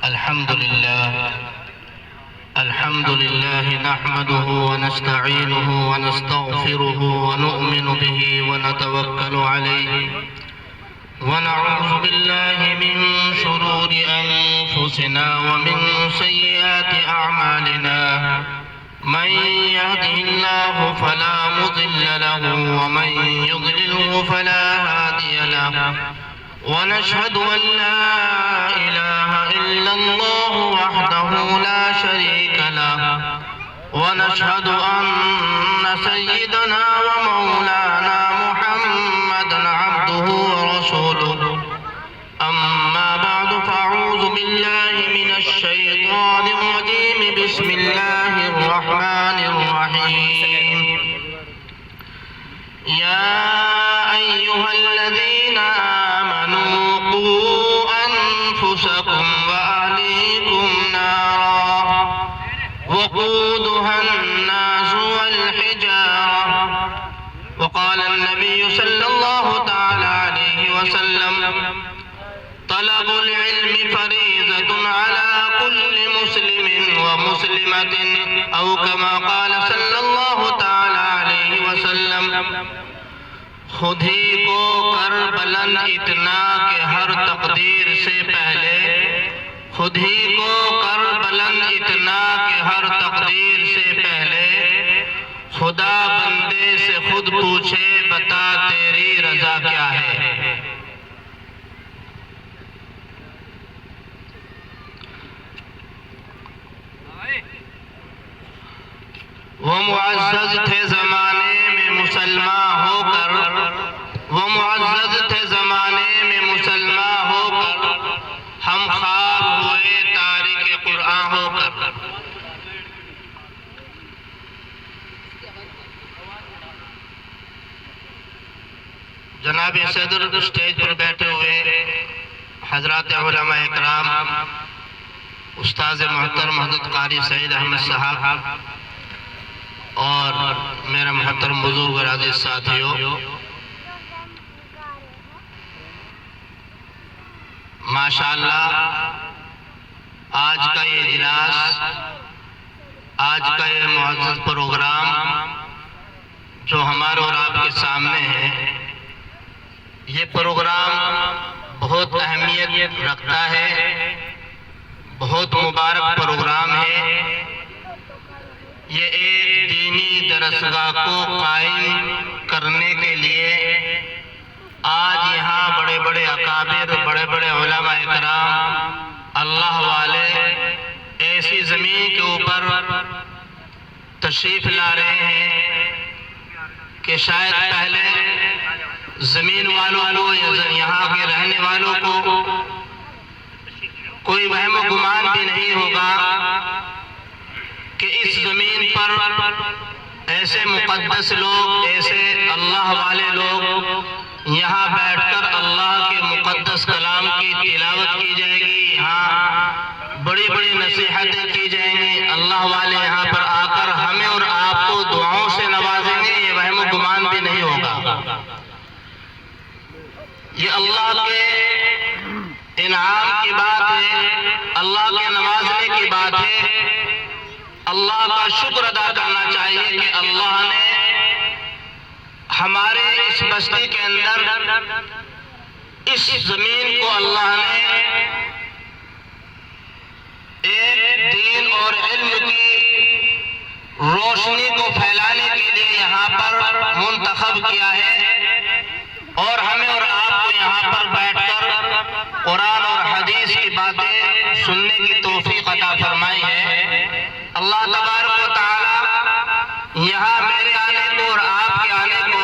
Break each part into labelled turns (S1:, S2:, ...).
S1: الحمد لله نحمده ونستعينه ونستغفره ونؤمن به ونتوكل عليه ونعوذ بالله من شرور أنفسنا ومن سيئات أعمالنا من يهده الله فلا مضل له ومن يضلله فلا هادي له ونشهد أن لا إله إلا الله وحده لا شريك له ونشهد أن سيدنا ومولانا محمدا عبده ورسوله أما بعد فأعوذ بالله من الشيطان الرجيم بسم الله الرحمن الرحيم يا أيها الذين آمنوا قوا أنفسكم وأهليكم نارا وقودها الناس والحجارة وقال النبي صلى الله تعالى عليه وسلم طلب العلم فريضة على كل مسلم ومسلمة أو كما قال صلى الله تعالى عليه وسلم خود ہی کو کر بلند اتنا کہ ہر تقدیر سے پہلے خود ہی کو کر بلند اتنا کہ ہر تقدیر سے پہلے خدا بندے سے خود پوچھے بتا تیری رضا کیا ہے وہ معزز تھے زمانے میں مسلمان ہو کر وہ معزز تھے زمانے میں مسلمان ہو کر ہم خواب ہوئے تارک قرآن ہو کر جناب صدر اسٹیج پر بیٹھے ہوئے حضرات علماء اکرام استاذ محترم حضرت قاری سعید احمد صاحب اور میرا محترم بزرگ اور عزیز ساتھیوں، ماشاءاللہ آج کا یہ اجلاس، آج کا یہ معزز پروگرام جو ہمارے اور آپ کے سامنے ہے، یہ پروگرام بہت اہمیت رکھتا ہے، بہت مبارک پروگرام ہے۔ یہ ایک دینی درسگاہ کو قائم کرنے کے لیے آج یہاں بڑے بڑے اکابر، بڑے بڑے علماء اکرام، اللہ والے ایسی زمین کے اوپر تشریف لا رہے ہیں کہ شاید پہلے زمین والوں کو یا یہاں کے رہنے والوں کو کوئی وہم و گمان بھی نہیں ہوگا کہ اس زمین پر ایسے مقدس لوگ، ایسے اللہ والے لوگ یہاں بیٹھ کر اللہ کے مقدس کلام کی تلاوت کی جائے گی، یہاں بڑی بڑی نصیحتیں کی جائیں گی، اللہ والے یہاں پر آ کر ہمیں اور آپ کو دعاؤں سے نوازیں گے، یہ وہم و گمان بھی نہیں ہوگا۔ یہ اللہ کے انعام کی بات ہے، اللہ کے نوازنے کی بات ہے۔ اللہ کا شکر ادا کرنا چاہیے کہ اللہ نے ہمارے اس بستی کے اندر اس زمین کو اللہ نے ایک دین اور علم کی روشنی کو پھیلانے کے لیے یہاں پر منتخب کیا ہے، اور ہمیں اور آپ کو یہاں پر بیٹھ کر قرآن اور حدیث کی باتیں سننے کی توفیق عطا فرمائی ہے۔ اللہ تبارک و تعالی یہاں میرے آنے کو اور آپ کے آنے کو،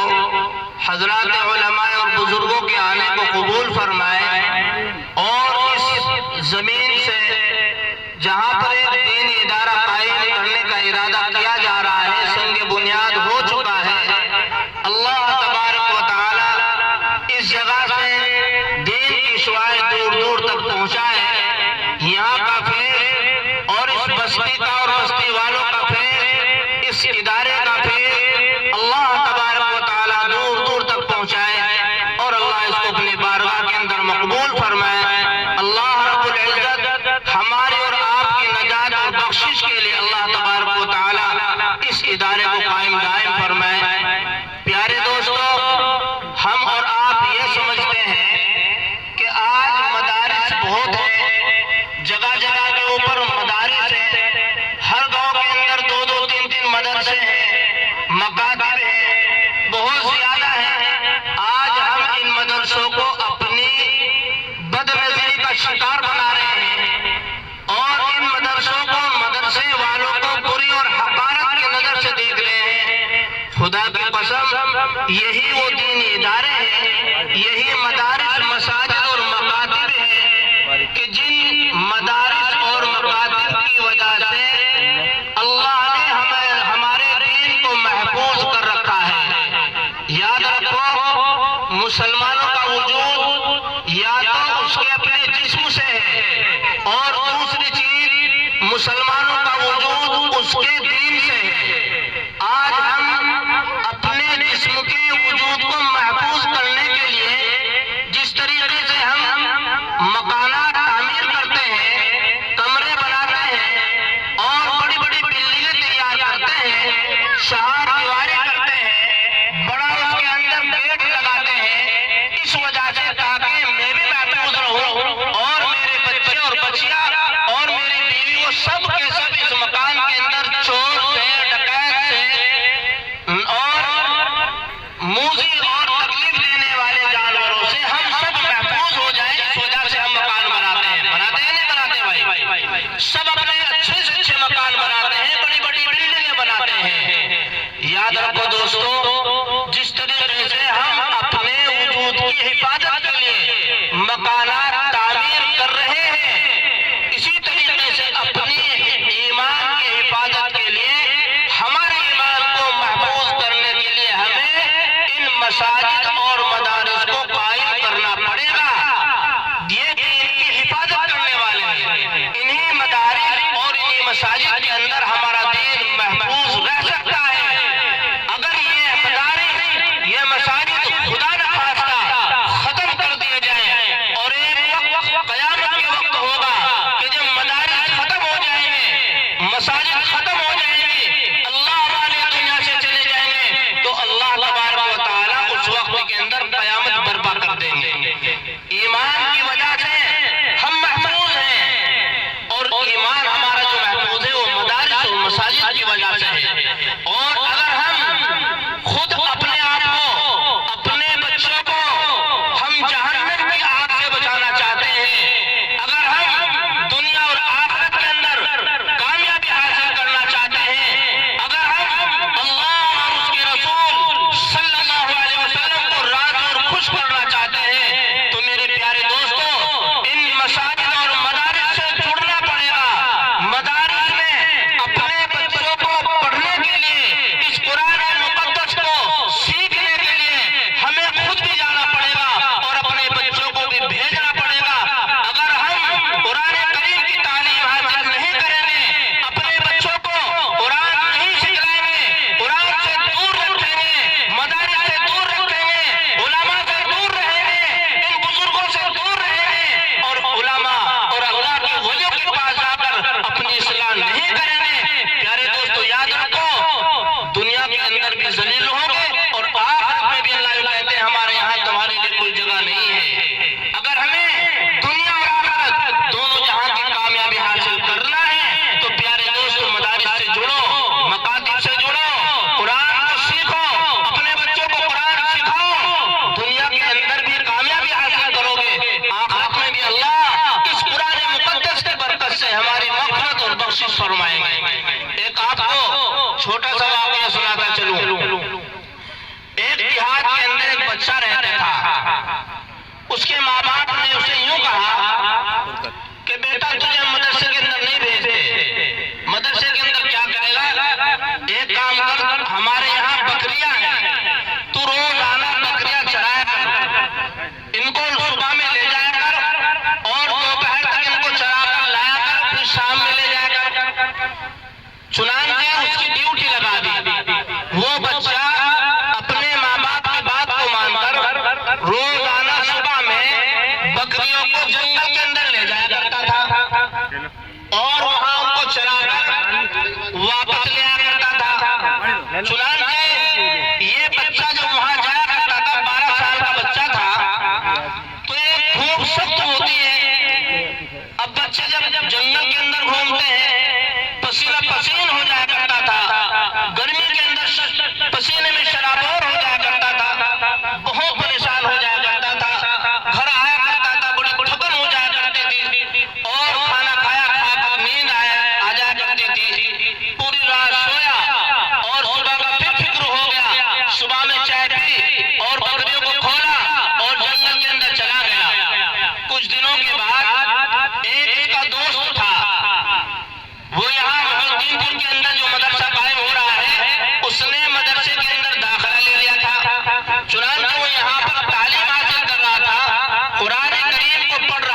S1: حضرات علماء اور بزرگوں کے آنے کو قبول فرمائے، اور اس زمین سے جہاں پر ایک دینی ادارہ قائم کرنے کا ارادہ کیا جا رہا ہے، سنگ بنیاد ہو چکا ہے، اللہ تبارک و تعالی اس جگہ سے دین کی شعاعیں دور دور تک پہنچائے، یہاں کا فیض اور اس بستی کا اور بستی والوں کا فیض، اس ادارے کا فیض اللہ تبارک و تعالی دور دور تک پہنچائے، اور اللہ اس کو اپنی بارگاہ کے اندر مقبول فرمائے۔ اللہ رب العزت ہمارے اس کے اپنے جسم سے ہے، اور دوسری چیز مسلمانوں کا وجود اس کے دین سے ہے۔ آج ہم اپنے جسم کے وجود کو محفوظ کرنے کے لیے جس طریقے سے ہم مکانات تعمیر کرتے ہیں، کمرے بناتے ہیں اور بڑی بڑی بلڈنگیں تیار کرتے ہیں، شہر دیواریں کرتے ہیں، بڑا اس کے اندر گیٹ لگاتے ہیں، اس وجہ سے تاکہ میں بھی محفوظ رہوں اور میرے بچے اور بچیاں اور میری بیوی وہ سب کے سب اس مکان کے اندر چور سے، ڈکیت سے اور موذی اور تکلیف دینے والے جانوروں سے ہم سب محفوظ ہو جائیں۔ اس وجہ سے ہم مکان بناتے ہیں نہیں بناتے بھائی؟ سب اپنے اچھے سے اچھے مکان بناتے ہیں، بڑی بڑی بلڈنگیں بناتے ہیں۔ یاد رکھو دوستو، جس طریقے سے ہم اپنے وجود کی حفاظت کے لیے مکانات تعمیر کر رہے ہیں، اسی طریقے سے اپنی ایمان کی حفاظت کے لیے، ہمارے ایمان کو محفوظ کرنے کے لیے ہمیں ان مساجد اور مدارس کو قائم کرنا پڑے گا۔ یہ دین کی حفاظت کرنے والے ہیں، انہی مدارس اور انہی مساجد کے اندر ہمارا دین محفوظ رہ سکتا ہے۔ اگر یہ مدارس، یہ مساجد خدا نخواستہ ختم کر دیے جائیں، اور ایک وقت قیامت کے وقت ہوگا کہ جب مدارس ختم ہو جائیں گے، مساجد ختم ہو جائیں گی، اللہ والے دنیا سے چلے جائیں گے، تو اللہ تبارک و تعالیٰ اس وقت کے اندر قیامت برپا کر دیں گے۔ ایمان کی وجہ سے ہم محفوظ ہیں، اور ایمان ہمارا جو محفوظ ہے وہ مدارس اور مساجد کی وجہ سے ہے۔ اور اگر ہم خود اپنے آپ کو، اپنے بچوں کو ہم جہنم کی آگ سے بچانا چاہتے ہیں، اگر ہم دنیا اور آخرت کے اندر کامیابی حاصل کرنا چاہتے ہیں، اگر ہم اللہ اور اس کے رسول صلی اللہ علیہ وسلم کو راضی اور خوش کرنا چاہتے ہیں، تو میرے پیارے دوستو، ان مساجد اور مدارس سے جڑنا پڑے گا۔ مدارس میں اپنے بچوں کو پڑھنے کے لیے، اس قرآن مقدس کو سیکھنے کے لیے ہمیں خود بھی جانا پڑے گا اور اپنے بچوں کو بھی بھیجنا پڑے گا۔ اگر ہم قرآن کریم کی تعلیم حاصل نہیں کریں گے، اپنے بچوں کو قرآن نہیں سکھائیں گے، قرآن سے دور رکھیں گے، مدارس سے دور رکھیں گے، علماء سے دور رہیں گے، ان بزرگوں سے دور رہیں گے، اور علماء اور اللہ کے ولیوں کے پاس جا کر اپنی اصلاح نہیں کریں گے، پیارے دوستو یاد رکھو، دنیا کے اندر بھی ذلیل ہوں گے، اور آخرت میں بھی اللہ کہتے ہیں ہمارے یہاں تمہارے لیے کوئی جگہ نہیں ہے۔ اگر ہمیں دنیا اور آخرت دونوں جہاں کی کامیابی حاصل کرنا ہے، تو پیارے دوستو مدارس سے جڑو، مکاتب سے جڑو، قرآن کو سیکھو، اپنے بچوں کو قرآن سکھاؤ، دنیا کے اندر بھی کامیابی حاصل کرو گے، آخرت میں بھی اللہ اس قرآن مقدس کی برکت سے ہماری مغفرت اور بخشش فرمائیں گے۔ ایک آپ کو چھوٹا سا واقعہ سناتا چلوں۔ ایک دیہات کے اندر ایک بچہ رہتا تھا، اس کے ماں باپ نے اسے یوں کہا کہ بیٹا تجھے مدرسے کے اندر نہیں بھیجتے، مدرسے کے اندر کیا کرے گا؟ ایک کام کر، ہمارے یہاں بکریاں ہیں، تو روزانہ بکریاں چرایا کر، ان کو صبح میں لے جایا کر اور دوپہر تک ان کو چرا کر لایا کر، پھر شام میں لے جایا کر۔ چنانچہ اس کی ڈیوٹی لگا دی۔ وہ بچہ اپنے ماں باپ کی بات کو مان کر روزانہ صبح میں بکریوں کو جنگل کے اندر لے جایا کرتا تھا، اور وہاں ان کو چرا کر واپس لے آیا کرتا تھا۔ چنانچہ یہ بچہ جب وہاں جایا کرتا تھا، 12 سال کا بچہ تھا، تو ایک دھوپ سخت ہوتی ہے۔ اب بچے جب جنگل کے اندر گھومتے ہیں، پسینہ پسین ہو جایا کرتا تھا، گرمی کے اندر پسینے میں شرابور ہو جایا کرتا تھا، بہت پریشان ہو جایا کرتا تھا، گھر آیا کرتا تھا، بڑی تھکن ہو جایا کرتی تھی، اور کھانا کھایا کھا کر نیند آ جایا کرتی تھی، پوری رات سویا، اور صبح کا پھر فکر ہو گیا، صبح میں چائے پی اور بکریوں کو کھولا اور جنگل کے اندر چلا گیا۔ کچھ دنوں کے بعد ایک کا دوست تھا، وہ یہاں محدودین پور کے اندر جو مدرسہ قائم ہو رہا ہے، اس نے مدرسے کے اندر داخلہ لے لیا تھا۔ چنانچہ وہ یہاں پر تعلیم حاصل کر رہا تھا، قرآن کریم کو پڑھ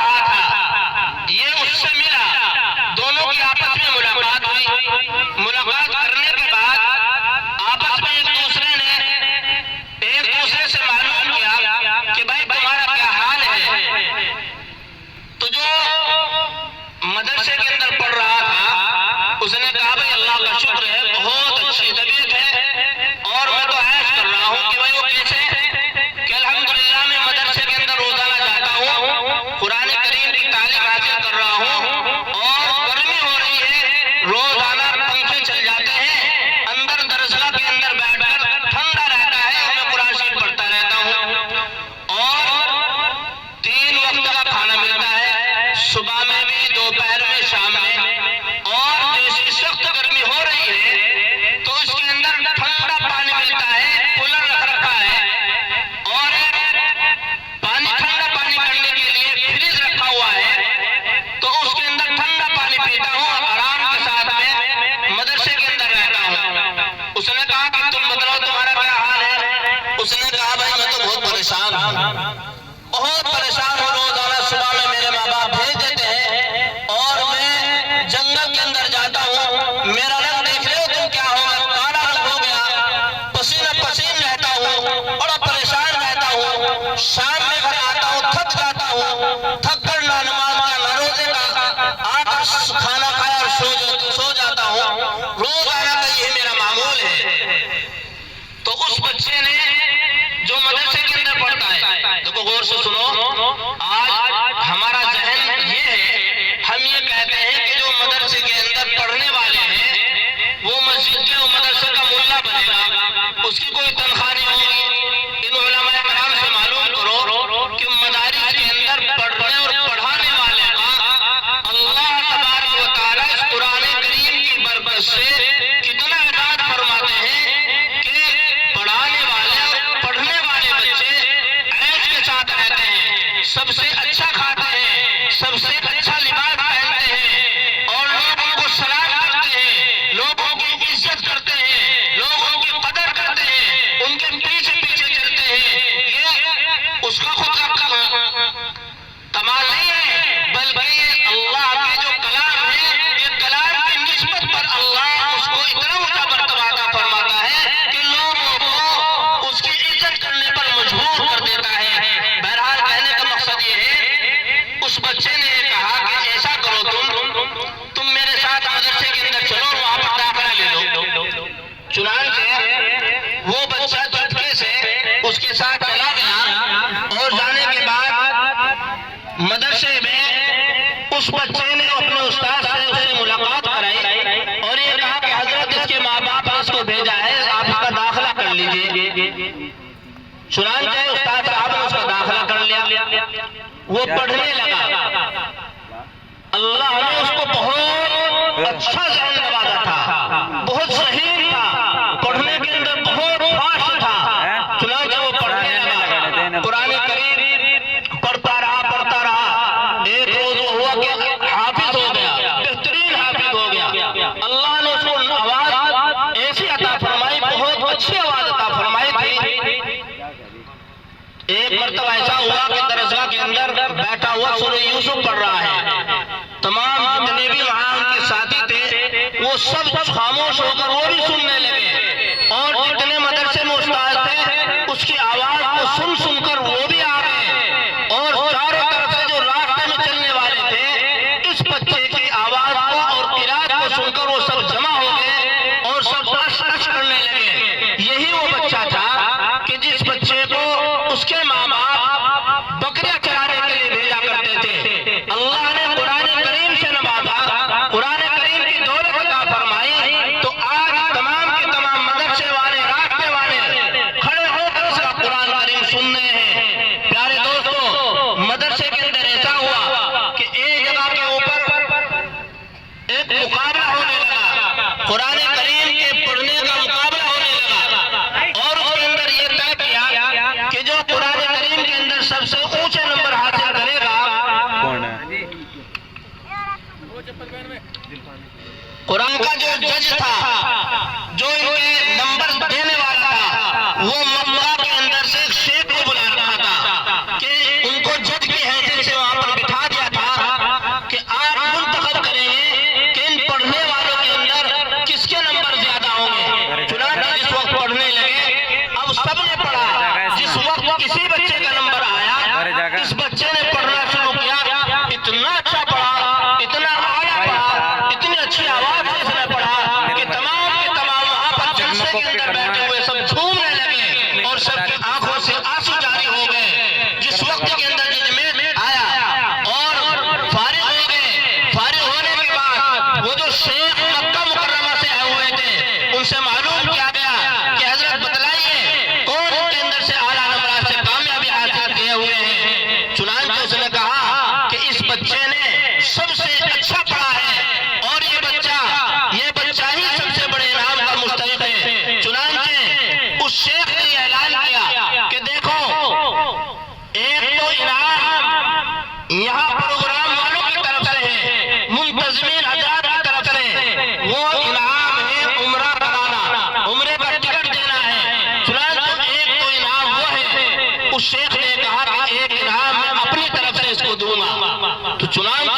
S1: جلسے میں اس بچے نے اپنے استاد سے اس سے ملاقات کرائی اور یہ کہا کہ حضرت اس کے ماں باپ نے اس کو بھیجا ہے، آپ اس کا داخلہ کر لیجئے۔ چنانچہ استاد صاحب نے اس کا داخلہ کر لیا، وہ پڑھنے لگا۔ اللہ نے اس کو بہت اچھا ذہن نوازا تھا، بہت صحیح تھا، پڑھنے کے اندر بہت فاسٹ تھا۔ چنانچہ وہ پڑھنے لگا، قرآن کریم پڑھتا رہا۔ ایک روز وہ ہوا کہ حافظ ہو گیا، بہترین حافظ ہو گیا۔ اللہ نے اس کو آواز ایسی عطا فرمائی، بہت اچھی آواز عطا فرمائی تھی۔ ایک مرتبہ ایسا ہوا کہ درسگاہ کے اندر بیٹھا ہوا سورہ یوسف پڑھ رہا ہے، تمام جتنے بھی وہاں ان کے ساتھی تھے وہ سب خاموش ہو کر وہ بھی سننے لگے، اور جتنے مدرسے میں استاد تھے اس کی آواز کو سن سن کر وہ بھی آ گئے، اور چاروں طرف سے جو راستے میں چلنے والے تھے اس بچے کی آواز کو اور قرات کو سن کر وہ سب جمع ہو گئے اور سب اش کرنے لگے۔ یہی وہ بچہ تھا کہ جس بچے کو اس کے ماں باپ بکریاں چرانے کے لیے بھیجا کرتے تھے۔ اللہ نے قرآن کریم سے نوازا، قرآن کریم کی دولت عطا فرمائی، تو آج تمام کے تمام مدرسے والے، راستے والے کھڑے ہو کر اس کا قرآن کریم سننے ہیں۔ پیارے دوستو، مدرسے کے اندر ایسا ہوا کہ ایک جگہ کے اوپر ایک مقابلہ ہونے لگا، قرآن کریم کے پڑھنے کا مقابلہ ہونے لگا، اور اس کے اندر یہ طے کیا کہ جو قرآن کریم کے اندر سب سے اونچے نمبر حاصل کرے گا، قرآن کا جو جج تھا، جو ان کے نمبر دینے والا تھا، وہ مکہ کے اندر سے ایک شیخ کو بلا رہا تھا کہ ان کو جج کی حیثیت سے وہاں پر بٹھا دیا تھا کہ آپ منتخب کریں گے کہ ان پڑھنے والوں کے اندر کس کے نمبر زیادہ ہوں گے۔ چنانچہ جس وقت پڑھنے لگے، اب سب نے پڑھا، جس وقت کسی بچے کا نمبر آیا، اس بچے نے پڑھنا شروع کیا، اتنا اچھا پڑھا، اتنا اعلیٰ پڑھا، اتنی اچھی آواز سے اس نے پڑھا کہ تمام کے تمام وہاں پر جلسے کے اندر بیٹھے ہوئے سب جھومنے لگے اور سب کی آنکھوں سے آنسو جاری ہو گئے۔ جس وقت کے اندر ججمنٹ آیا اور فارغ ہو گئے، فارغ ہونے کے بعد وہ جو شیخ مکہ مکرمہ سے آئے ہوئے تھے ان سے معلوم کیا گیا کہ حضرت بتلائیے کون ان کے اندر سے اعلیٰ نمبرات سے کامیابی حاصل کیے ہوئے ہیں۔ چنانچہ اس نے کہا کہ اس بچے نے سب سے اچھا پڑھا ہے اور یہ بچہ ہی سب سے بڑے انعام کا مستحق ہے۔ چنانچہ اس شیخ نے یہ اعلان کیا کہ دیکھو، ایک تو انعام یہاں پروگرام والوں کی طرف سے ہے، منتظمین حضرات کی طرف سے، وہ انعام ہے عمرہ کرانا، عمرے کا ٹکٹ دینا ہے۔ چنانچہ ایک تو انعام وہ ہے۔ اس شیخ نے کہا کہ ایک انعام میں اپنی طرف سے اس کو دوں گا۔ تو چنانچہ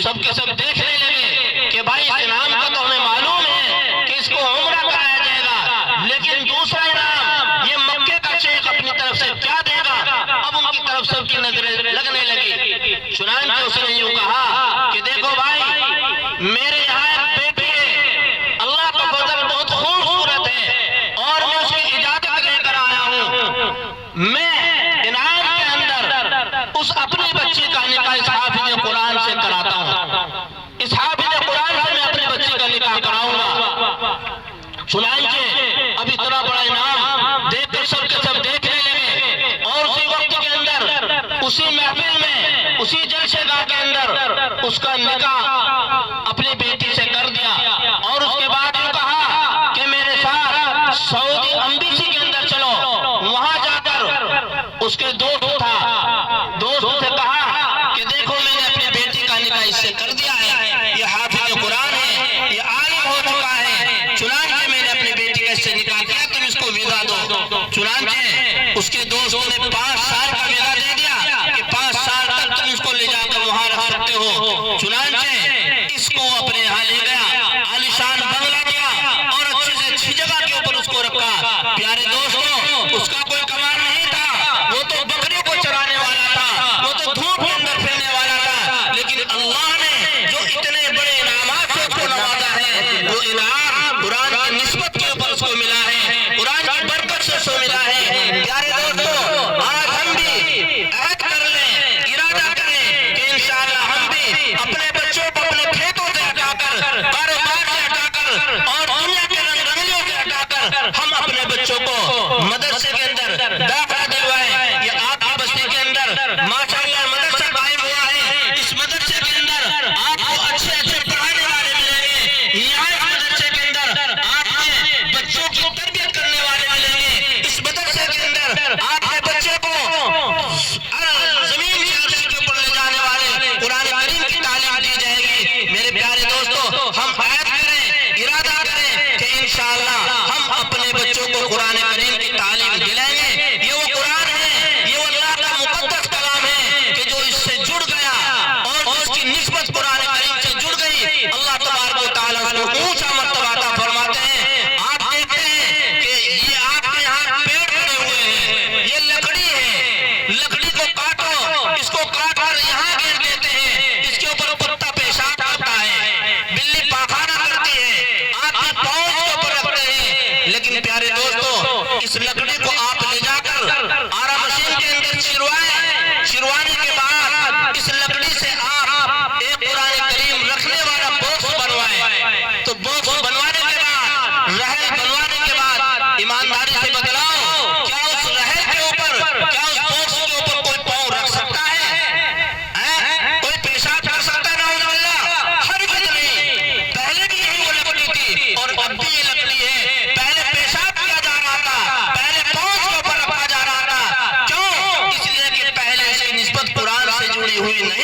S1: سب کے سب دیکھنے لگے کہ بھائی اس انعام کا تو ہمیں معلوم ہے کہ اس کو عمرہ کرایا جائے گا، لیکن دوسرا انعام یہ مکے کا شیخ اپنی طرف سے کیا دے گا؟ اب ان کی طرف سب کی نظریں لگنے لگی۔ چنانچہ اس نے یوں کہا کہ دیکھو بھائی، میرے یہاں ایک بیٹی ہے، اللہ کا فضل بہت خوبصورت ہے اور میں اس کی اجازت لے کر آیا ہوں، میں انعام کے اندر اس اپنی بچی کا نکاح اس حافظ قرآن سے کراتا ہوں، اس حافظ قرآن سے میں اپنی بچی کا نکاح کراؤں گا۔ چنانچہ اب اتنا بڑا انعام دیکھ کر سب کے سب دیکھنے لگے، اور اسی وقت کے اندر اسی محفل میں، اسی جلسے گاہ کے اندر اس کا نکاح اپنی بیٹی سے کر دیا، اور اس کے بعد یہ کہا کہ میرے ساتھ سعودی امبیسی کے اندر چلو۔ وہاں جا کر اس کے دوست سے کہا کہ دیکھو، میں نے اپنی بیٹی کا نکاح اس سے کر دیا ہے، یہ حافظ قرآن ہے، یہ عالم ہو چکا ہے، چنانچہ میں نے اپنی بیٹی کا اس سے نکاح کیا، تم اس کو ویزا دو۔ چنانچہ اس کے دوستوں نے 5 سال کا ویزا دے دیا کہ 5 سال تک تم اس کو لے جا کر وہاں رکھ سکتے ہو۔ چنانچہ اس کو اپنے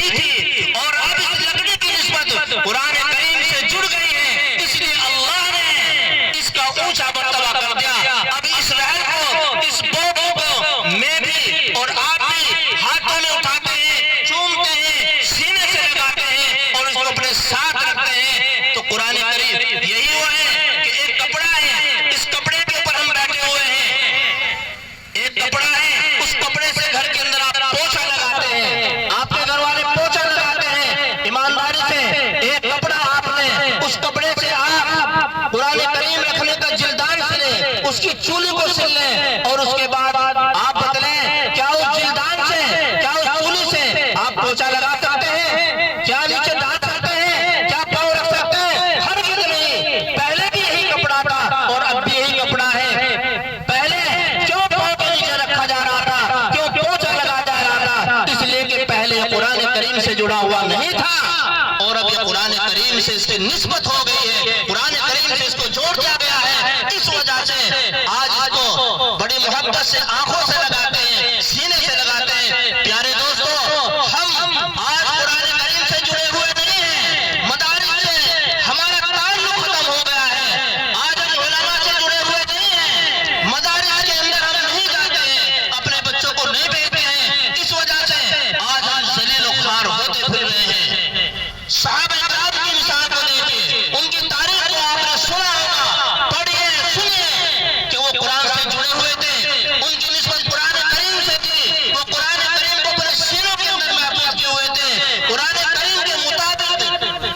S1: نہیں تھی اور اب اس لکڑی کی نسبت قرآن کریم سے جڑ گئی ہے، اس لیے اللہ نے اس کا اونچا مرتبہ کر دیا۔ اب اس رحل کو، اس بوٹوں کو میں بھی اور آپ بھی ہاتھوں میں اٹھاتے ہیں، چومتے ہیں، سینے سے لگاتے ہیں اور اس کو اپنے ساتھ رکھتے ہیں۔ تو قرآن کریم یہی ہوا ہے کہ ایک کپڑا ہے، اس کپڑے کے اوپر ہم بیٹھے ہوئے ہیں، ایک کپڑا ہے، اس کپڑے سے گھر کے اندر آپ پوچھا لگاتے ہیں، آپ کے گھر والے پوچھا لگاتے ہیں ایمانداری سے۔ ایک کپڑا آپ نے، اس کپڑے سے آپ قرآن کریم رکھنے کا جلدان سلیں، اس کی چولی کو سل لیں اور اس کے بعد آپ بتلیں کیا اس جلدان سے، کیا اس چولی سے آپ پوچھا لگا سکتے ہیں؟ کیا نیچے ڈال سکتے ہیں؟ کیا پاؤں رکھ سکتے ہیں؟ ہرگز نہیں۔ پہلے بھی یہی کپڑا تھا اور اب بھی یہی کپڑا ہے۔ پہلے کیوں پاؤں کے نیچے رکھا جا رہا تھا، کیوں پوچھا لگا جا رہا تھا؟ اس لیے کہ پہلے قرآن کریم سے جڑا ہوا نہیں تھا اور اب یہ قرآن کریم سے اس کی نسبت ہو گئی ہے، قرآن کریم سے اس کو جوڑ دیا گیا ہے۔ اس وجہ سے آج اس کو بڑی محبت سے آنکھوں سے لگاتے ہیں، سینے سے لگاتے ہیں۔ پیارے دوستو، ہم آج قرآن کریم سے جڑے ہوئے نہیں ہیں، مدارس سے ہمارا تعلق ختم ہو گیا ہے۔ آج ہم علماء سے جڑے ہوئے نہیں ہیں، مدارس کے اندر ہم نہیں جاتے ہیں، اپنے بچوں کو نہیں بھیجتے ہیں۔ اس وجہ سے آج ہم ذلیل و خوار ہوتے پھر رہے ہیں۔ صحابہ کرام کی مثال کو دیکھیے، ان کی تاریخ کو آپ نے سنا ہوگا، پڑھیے، سنیے کہ وہ قرآن سے جڑے ہوئے تھے، ان کی نسبت قرآن کریم سے تھی، وہ قرآن کریم کو اپنے سینوں کے اندر محفوظ کیے ہوئے تھے، قرآن کریم کے مطابق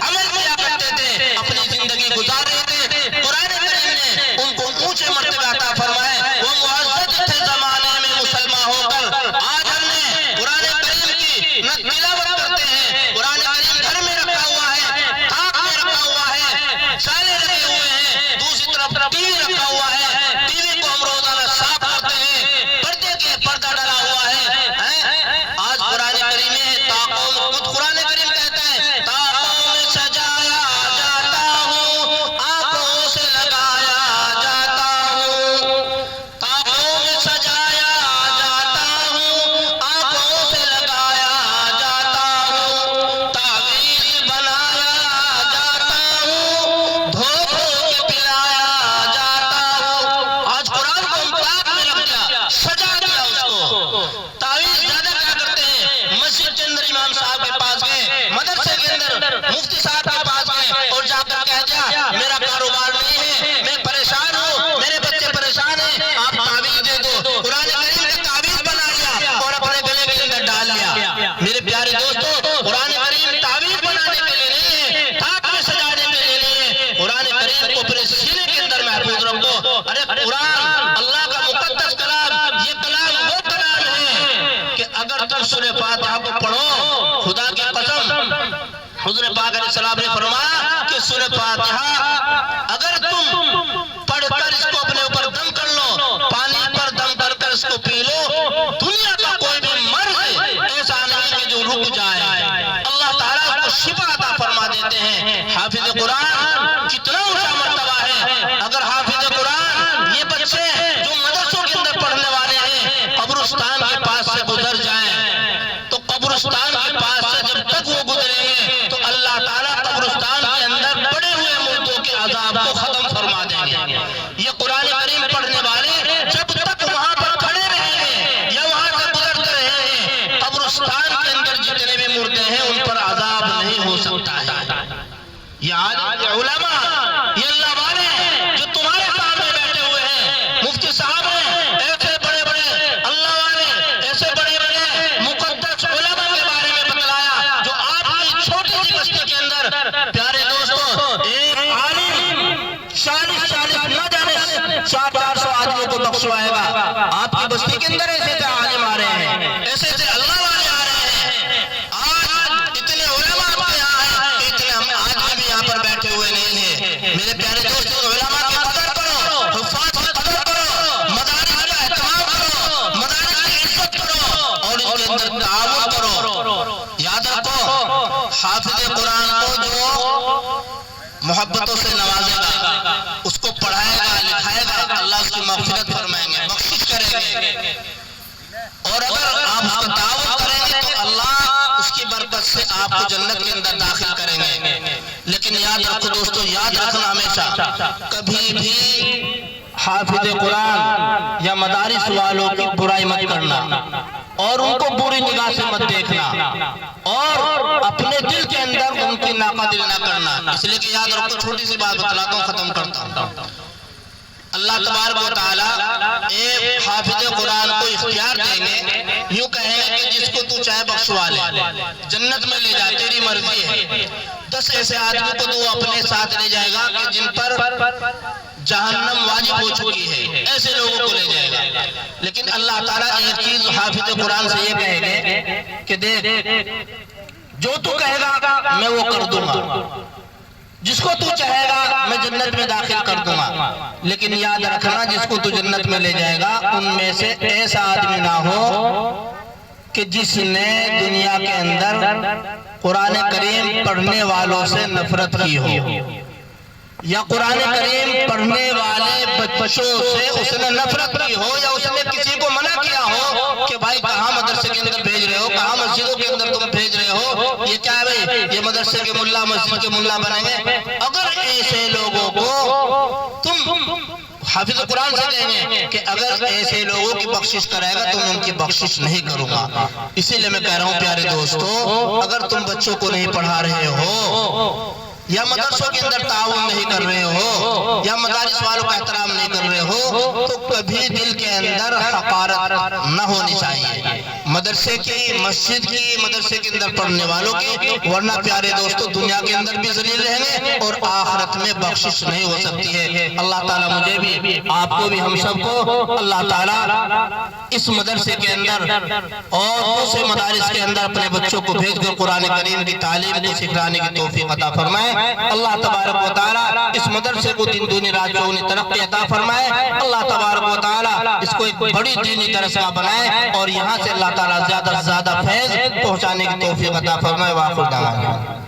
S1: عمل کیا کرتے تھے، اپنی زندگی گزار رہے تھے۔ قرآن کریم نے ان کو اونچے مرتبے عطا فرمائے، وہ معزز تھے زمانے میں مسلمان ہو کر۔ آج ہم نے قرآن کریم کی نہ تلاوت کرتے ہیں، قرآن کریم گھر میں رکھا ہوا ہے، تاک میں رکھا ہوا ہے، سالے لگے ہوئے ہیں، دوسری طرف ٹی وی رکھا ہوا ہے، ٹی وی کو ہم روزانہ صاف کرتے ہیں، پردے کے پردہ ڈلا ہوا ہے۔ آج قرآن کریم ہے، تاقوں میں خود قرآن کریم کہتا ہے، تاقوں میں سجایا جاتا ہوں، آنکھوں سے لگایا جاتا ہوں، تاقوں میں سجایا جاتا ہوں، آنکھوں سے لگایا جاتا ہوں، تعویذ بنایا جاتا ہوں، دھوکوں کے پلایا جاتا ہوں۔ آج قرآن کو ہم تاق میں رکھ دیا، سجا دیا اس کو۔ تعویذ زیادہ کیا کرتے ہیں، مسجد کے اندر امام صاحب کے پاس گئے، مدرسے کے اندر مفتی صاحب کے پاس گئے اور جا کر کہہ دیا میرا کاروبار نہیں ہے، میں پریشان ہوں، میرے بچے پریشان ہیں، آپ تعویذ دے دو۔ قرآن کریم کا تعویذ بنا لیا اور اپنے گلے کے اندر ڈال لیا۔ میرے پیارے دوستو، قرآن کریم تعویذ بنانے کے لیے نہیں ہے، تاق میں سجانے کے لیے نہیں ہے۔ قرآن کریم کو اپنے سینے کے اندر محفوظ رکھو۔ ارے قرآن اللہ کا مقدس کلام، یہ کلام وہ کلام ہے کہ اگر تم سورہ فاتحہ کو پڑھو، خدا کی قسم، حضور پاک علیہ السلام نے فرمایا کہ سورہ فاتحہ اگر تم پڑھ کر اس کو اپنے اوپر دم کر لو، پانی پر دم کر کر اس کو پی لو، دنیا کا کوئی بھی مرض ایسا نہیں کہ جو رک جائے، اللہ تعالیٰ اس کو شفا عطا فرما دیتے ہیں۔ حافظ قرآن کتنا اونچا مرتبہ ہے۔ اگر حافظ قرآن یہ بچے جو مدرسوں کے اندر پڑھنے والے ہیں قبرستان کے پاس سے گزر جائیں تو قبرستان کے پاس سے جب تک وہ گزریں گے تو اللہ تعالیٰ قبرستان کے اندر پڑے ہوئے مردوں کے عذاب کو ختم فرما دیں گے۔ یہ قرآن کریم پڑھنے والے جب تک وہاں پر کھڑے رہیں گے یا وہاں سے گزرتے رہیں گے، قبرستان کے اندر جتنے بھی مردے ہیں ان پر عذاب نہیں ہو سکتا ہے۔ یہ علماء، یہ اللہ والے جو تمہارے سامنے بیٹھے ہوئے ہیں، مفتی صاحب ہیں، ایسے بڑے بڑے اللہ والے، ایسے بڑے بڑے مقدس علماء کے بارے میں بتلایا جو آپ کی چھوٹی سی بستی کے اندر۔ پیارے دوستو، ایک عالم 40 نہ جانے 400 آدمیوں کو بخشوائے گا۔ آپ کی بستی کے اندر ایسے سے عالم آ رہے ہیں، ایسے سے اللہ والے آ رہے ہیں۔ آج اتنے علماء آپ کے یہاں ہیں کہ اتنے ہم آدمی بھی یہاں پر بیٹھے ہوئے نہیں ہیں۔ میرے پیارے دوستو، علماء کی قدر کرو، حفاظ کی قدر کرو، مدارس کا اہتمام کرو، مدارس کی عزت کرو اور ان کے اندر تعاون کرو۔ یاد رکھو، حافظ قرآن کو جو محبتوں سے نوازے گا، اس کو پڑھائے گا، لکھائے گا، اللہ اس کی مغفرت فرمائیں گے، بخشش کریں گے۔ اور اگر آپ اس کا تعاون کریں گے تو اللہ اس کی برکت سے آپ کو جنت کے اندر داخل کریں گے۔ لیکن یاد رکھو دوستو، یاد رکھنا ہمیشہ، کبھی بھی حافظ قرآن یا مدارس والوں کی برائی مت کرنا اور ان کو بری نگاہ سے مت دیکھنا اور اپنے دل کے اندر ان کی ناقدری نہ کرنا۔ اس لیے کہ یاد رکھو، چھوٹی سی بات بتلاتا ہوں، ختم کرتا ہوں۔ اللہ تبارک و تعالیٰ ایک حافظ قرآن کو اختیار دیں گے، یوں کہیں گے کہ جس کو تو چاہے بخشوا لے، جنت میں لے جا، تیری مرضی ہے۔ 10 ایسے آدمی کو تو اپنے ساتھ لے جائے گا کہ جن پر جہنم واجب ہو چکی ہے، ایسے لوگوں کو لے جائے گا۔ لیکن اللہ تعالیٰ ایک چیز حافظ قرآن سے یہ کہے گے کہ دیکھ، جو تو کہے گا میں وہ کر دوں گا، جس کو تو چاہے گا میں جنت میں داخل کر دوں گا۔ لیکن یاد رکھنا، جس کو تو جنت میں لے جائے گا ان میں سے ایسا آدمی نہ ہو کہ جس نے دنیا کے اندر قرآن کریم پڑھنے والوں سے نفرت کی ہو، یا قرآن کریم پڑھنے والے بچوں سے اس نے نفرت کی ہو، یا اس نے کسی کو منع کیا ہو کہ بھائی کہاں مدرسے کے اندر بھیج رہے ہو، کہاں مسجدوں کے اندر تم بھیج رہے ہو، یہ کیا ہے بھائی، یہ مدرسے کے ملا مسجد کے ملا بنائیں گے۔ اگر ایسے لوگوں کو تم حافظ قرآن سے کہیں گے کہ اگر ایسے لوگوں کی بخشش کرے گا تو میں ان کی بخشش نہیں کروں گا۔ اسی لئے میں کہہ رہا ہوں پیارے دوستو، اگر تم بچوں کو نہیں پڑھا رہے ہو، یا مدرسوں کے اندر تعاون نہیں کر رہے ہو، یا مدارس والوں کا احترام نہیں کر رہے ہو، تو کبھی دل کے اندر حقارت نہ ہونی چاہیے مدرسے کی، مسجد کی، مدرسے کے اندر پڑھنے والوں کی، ورنہ پیارے دوستو دنیا کے اندر بھی ذلیل رہیں گے اور آخرت میں بخشش نہیں ہو سکتی ہے۔ اللہ تعالیٰ مجھے بھی، آپ کو بھی، ہم سب کو اللہ تعالیٰ اس مدرسے کے اندر اور دوسرے مدارس کے اندر اپنے بچوں کو بھیج کر قرآن کریم کی تعلیم کو سکھانے کی توفیق عطا فرمائے۔ اللہ تبارک و تعالیٰ اس مدرسے کو دن دونی رات چوگنی ترقی عطا فرمائے۔ اللہ تبارک و تعالیٰ اس کو ایک بڑی دینی درسگاہ بنائے اور یہاں سے اللہ تعالیٰ زیادہ سے زیادہ فیض پہنچانے کی توفیق عطا فرمائے۔ وآخر دعوانا